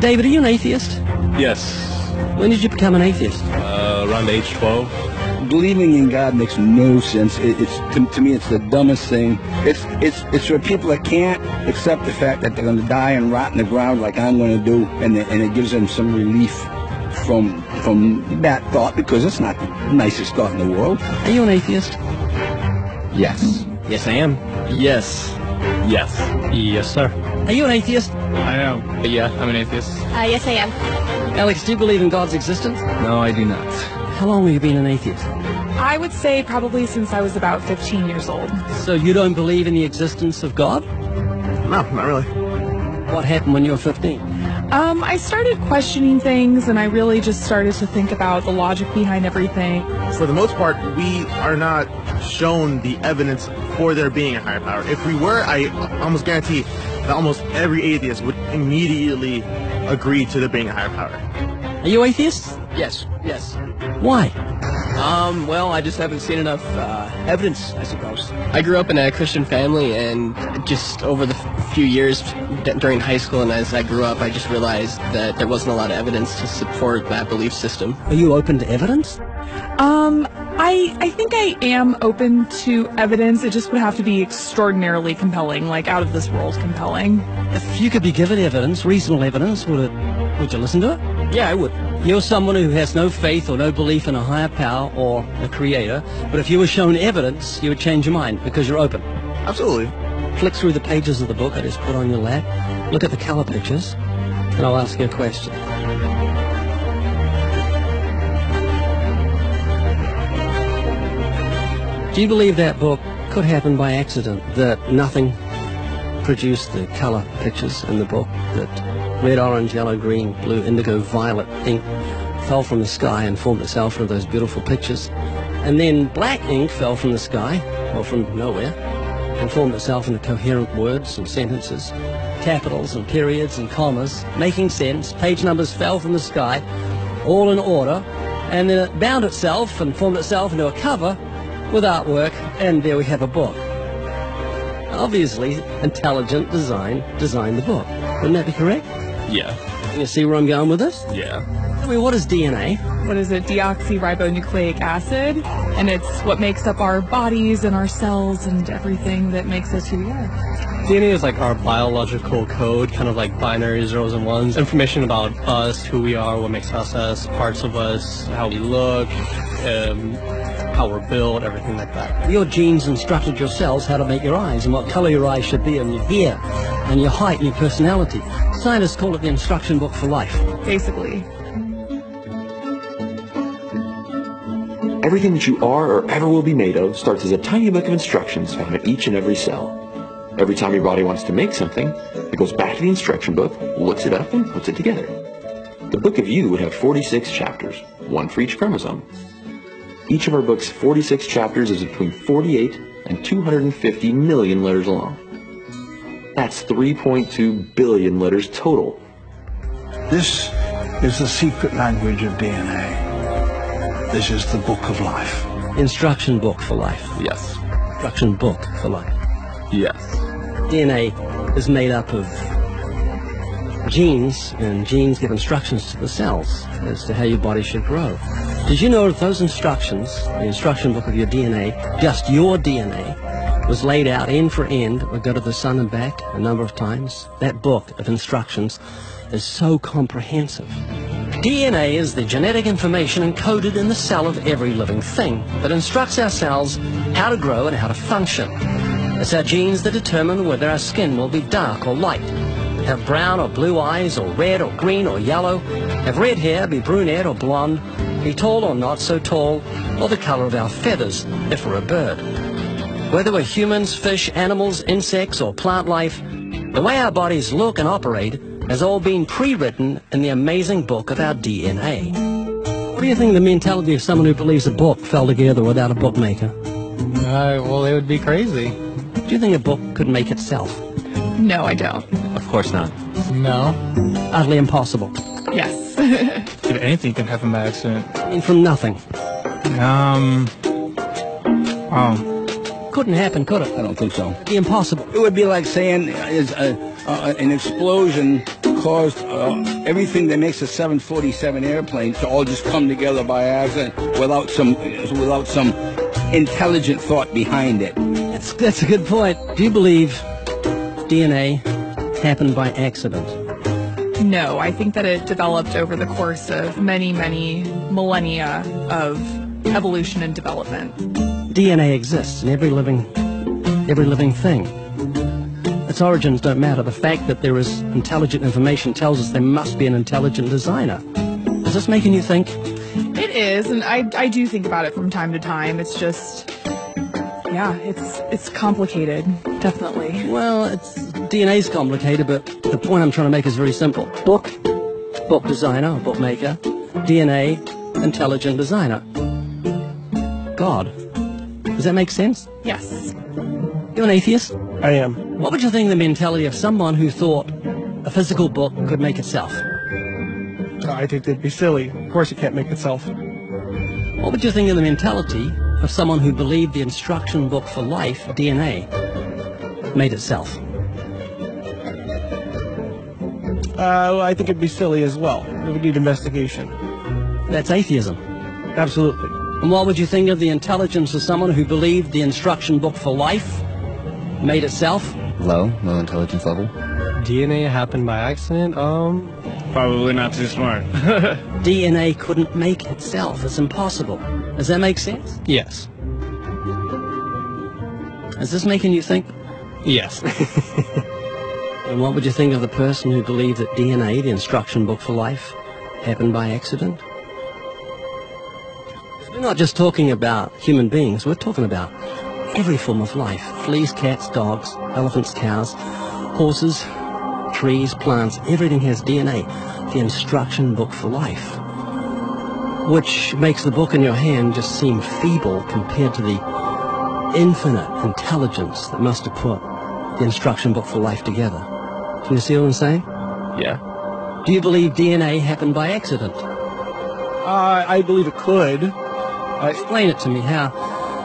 David, are you an atheist? Yes. When did you become an atheist? Around age 12. Believing in God makes no sense. To me, it's the dumbest thing. It's for people that can't accept the fact that they're going to die and rot in the ground like I'm going to do, and it gives them some relief from that thought, because it's not the nicest thought in the world. Are you an atheist? Yes. Yes, I am. Yes. Yes. Yes, sir. Are you an atheist? I am. Yeah, I'm an atheist. Yes, I am. Alex, do you believe in God's existence? No, I do not. How long have you been an atheist? I would say probably since I was about 15 years old. So you don't believe in the existence of God? No, not really. What happened when you were 15? I started questioning things, and I really just started to think about the logic behind everything. For the most part, we are not shown the evidence for there being a higher power. If we were, I almost guarantee that almost every atheist would immediately agree to there being a higher power. Are you atheist? Yes, yes. Why? Well, I just haven't seen enough evidence, I suppose. I grew up in a Christian family, and just over the few years during high school and as I grew up, I just realized that there wasn't a lot of evidence to support that belief system. Are you open to evidence? I think I am open to evidence. It just would have to be extraordinarily compelling, like out of this world compelling. If you could be given evidence, reasonable evidence, would you listen to it? Yeah, I would. You're someone who has no faith or no belief in a higher power or a creator, but if you were shown evidence, you would change your mind because you're open. Absolutely. Flick through the pages of the book I just put on your lap, look at the color pictures, and I'll ask you a question. Do you believe that book could happen by accident, that nothing produced the color pictures in the book, that red, orange, yellow, green, blue, indigo, violet ink fell from the sky and formed itself into those beautiful pictures, and then black ink fell from the sky, or from nowhere, and formed itself into coherent words and sentences, capitals and periods and commas, making sense, page numbers fell from the sky, all in order, and then it bound itself and formed itself into a cover with artwork, and there we have a book. Obviously, intelligent design designed the book. Wouldn't that be correct? Yeah. Can you see where I'm going with this? Yeah. I mean, what is DNA? What is it? Deoxyribonucleic acid. And it's what makes up our bodies and our cells and everything that makes us who we are. DNA is like our biological code, kind of like binary zeros and ones. Information about us, who we are, what makes us, parts of us, how we look, how we're built, everything like that. Your genes instructed your cells how to make your eyes and what color your eyes should be, and your hair, and your height, and your personality. Scientists call it the instruction book for life. Basically. Everything that you are or ever will be made of starts as a tiny book of instructions found in each and every cell. Every time your body wants to make something, it goes back to the instruction book, looks it up, and puts it together. The book of you would have 46 chapters, one for each chromosome. Each of our book's 46 chapters is between 48 and 250 million letters long. That's 3.2 billion letters total. This is the secret language of DNA. This is the book of life. Instruction book for life. Yes. Instruction book for life. Yes. DNA is made up of genes, and genes give instructions to the cells as to how your body should grow. Did you know that those instructions, the instruction book of your DNA, just your DNA, was laid out end for end, would go to the sun and back a number of times? That book of instructions is so comprehensive. DNA is the genetic information encoded in the cell of every living thing that instructs our cells how to grow and how to function. It's our genes that determine whether our skin will be dark or light, have brown or blue eyes, or red or green or yellow, have red hair, be brunette or blonde, be tall or not so tall, or the color of our feathers if we're a bird. Whether we're humans, fish, animals, insects, or plant life, the way our bodies look and operate has all been pre-written in the amazing book of our DNA. What do you think of the mentality of someone who believes a book fell together without a bookmaker? Well, they would be crazy. Do you think a book could make itself? No, I don't. Of course not. No. Utterly impossible. Yes. If anything can happen by accident. I mean, from nothing. Couldn't happen, could it? I don't think so. It'd be impossible. It would be like saying an explosion caused everything that makes a 747 airplane to all just come together by accident without some intelligent thought behind it. That's a good point. Do you believe DNA happened by accident? No, I think that it developed over the course of many, many millennia of evolution and development. DNA exists in every living thing. Its origins don't matter. The fact that there is intelligent information tells us there must be an intelligent designer. Is this making you think? It is, and I do think about it from time to time. It's just, yeah, it's complicated, definitely. Well, DNA's complicated, but the point I'm trying to make is very simple. Book designer, bookmaker, DNA, intelligent designer. God. Does that make sense? Yes. You're an atheist? I am. What would you think of the mentality of someone who thought a physical book could make itself? I think they'd be silly. Of course it can't make itself. What would you think of the mentality of someone who believed the instruction book for life, DNA, made itself? I think it'd be silly as well. It would need investigation. That's atheism. Absolutely. And what would you think of the intelligence of someone who believed the instruction book for life made itself? Low intelligence level. DNA happened by accident? Probably not too smart. DNA couldn't make itself. It's impossible. Does that make sense? Yes. Is this making you think? Yes. And what would you think of the person who believed that DNA, the instruction book for life, happened by accident? We're not just talking about human beings, we're talking about every form of life. Fleas, cats, dogs, elephants, cows, horses, trees, plants, everything has DNA, the instruction book for life. Which makes the book in your hand just seem feeble compared to the infinite intelligence that must have put the instruction book for life together. Can you see what I'm saying? Yeah. Do you believe DNA happened by accident? I believe it could. Explain it to me, how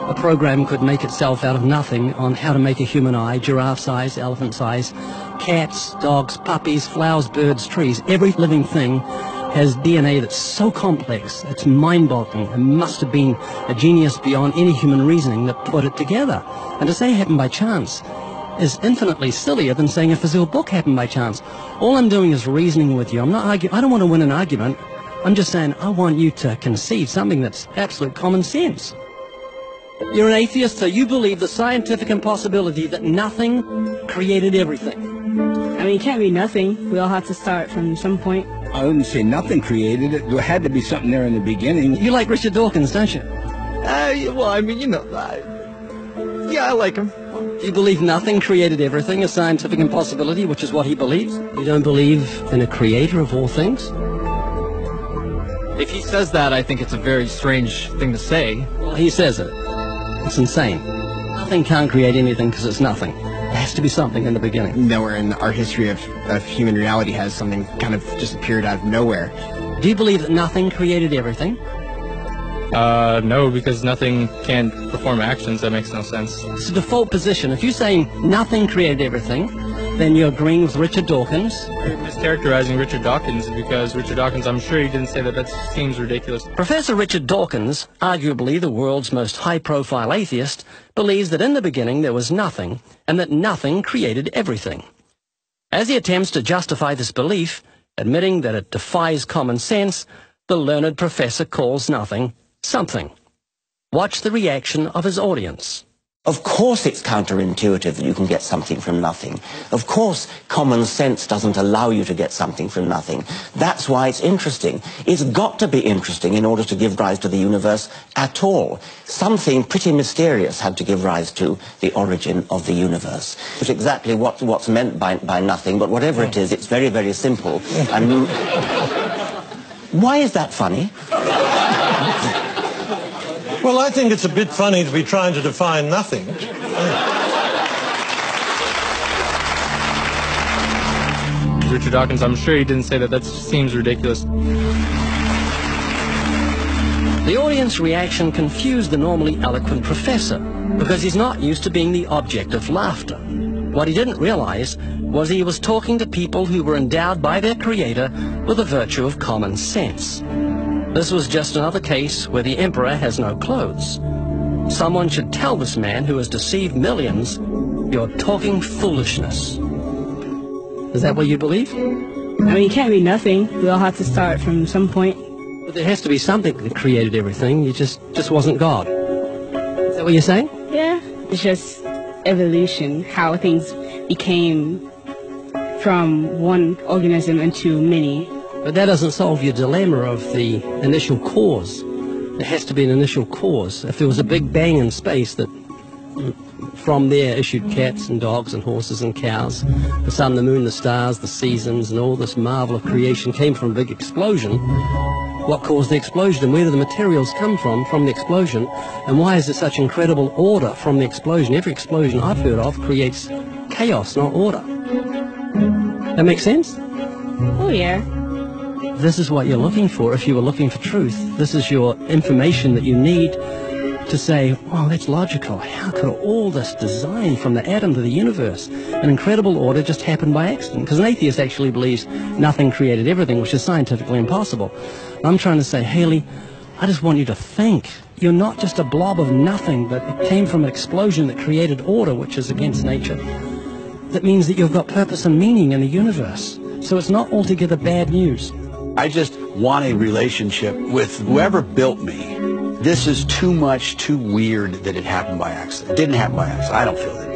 a program could make itself out of nothing on how to make a human eye, giraffe size, elephant size, cats, dogs, puppies, flowers, birds, trees. Every living thing has DNA that's so complex, it's mind-boggling. It must have been a genius beyond any human reasoning that put it together. And to say it happened by chance is infinitely sillier than saying a physical book happened by chance. All I'm doing is reasoning with you. I'm not arguing. I don't want to win an argument. I'm just saying I want you to concede something that's absolute common sense. You're an atheist, so you believe the scientific impossibility that nothing created everything. I mean, it can't be nothing. We all have to start from some point. I wouldn't say nothing created it. There had to be something there in the beginning. You like Richard Dawkins, don't you? Well, I mean, you know, yeah, I like him. You believe nothing created everything, a scientific impossibility, which is what he believes? You don't believe in a creator of all things? If he says that, I think it's a very strange thing to say. Well, he says it. It's insane. Nothing can't create anything because it's nothing. There has to be something in the beginning. Nowhere in our history of human reality has something kind of just appeared out of nowhere. Do you believe that nothing created everything? No, because nothing can perform actions. That makes no sense. It's a default position. If you're saying nothing created everything, then you're agreeing with Richard Dawkins. You're mischaracterizing Richard Dawkins because Richard Dawkins, I'm sure he didn't say that. That seems ridiculous. Professor Richard Dawkins, arguably the world's most high-profile atheist, believes that in the beginning there was nothing and that nothing created everything. As he attempts to justify this belief, admitting that it defies common sense, the learned professor calls nothing something. Watch the reaction of his audience. Of course it's counterintuitive that you can get something from nothing. Of course common sense doesn't allow you to get something from nothing. That's why it's interesting. It's got to be interesting in order to give rise to the universe at all. Something pretty mysterious had to give rise to the origin of the universe. It's exactly what's meant by nothing, but whatever it is, it's very, very simple. And why is that funny? Well, I think it's a bit funny to be trying to define nothing. Richard Dawkins, I'm sure he didn't say that. That seems ridiculous. The audience reaction confused the normally eloquent professor because he's not used to being the object of laughter. What he didn't realize was he was talking to people who were endowed by their creator with the virtue of common sense. This was just another case where the emperor has no clothes. Someone should tell this man who has deceived millions, "You're talking foolishness." Is that what you believe? I mean, it can't be nothing. We all have to start from some point. But there has to be something that created everything. You just wasn't God. Is that what you're saying? Yeah, it's just evolution, how things became from one organism into many. But that doesn't solve your dilemma of the initial cause. There has to be an initial cause. If there was a big bang in space that from there issued cats and dogs and horses and cows, the sun, the moon, the stars, the seasons, and all this marvel of creation came from a big explosion, what caused the explosion, and where do the materials come from the explosion, and why is there such incredible order from the explosion? Every explosion I've heard of creates chaos, not order. That makes sense? Oh, yeah. This is what you're looking for if you were looking for truth. This is your information that you need to say, well, that's logical. How could all this design from the atom to the universe, an incredible order, just happen by accident? Because an atheist actually believes nothing created everything, which is scientifically impossible. I'm trying to say, Haley, I just want you to think. You're not just a blob of nothing, but it came from an explosion that created order, which is against nature. That means that you've got purpose and meaning in the universe. So it's not altogether bad news. I just want a relationship with whoever built me. This is too much, too weird that it happened by accident. It didn't happen by accident. I don't feel that.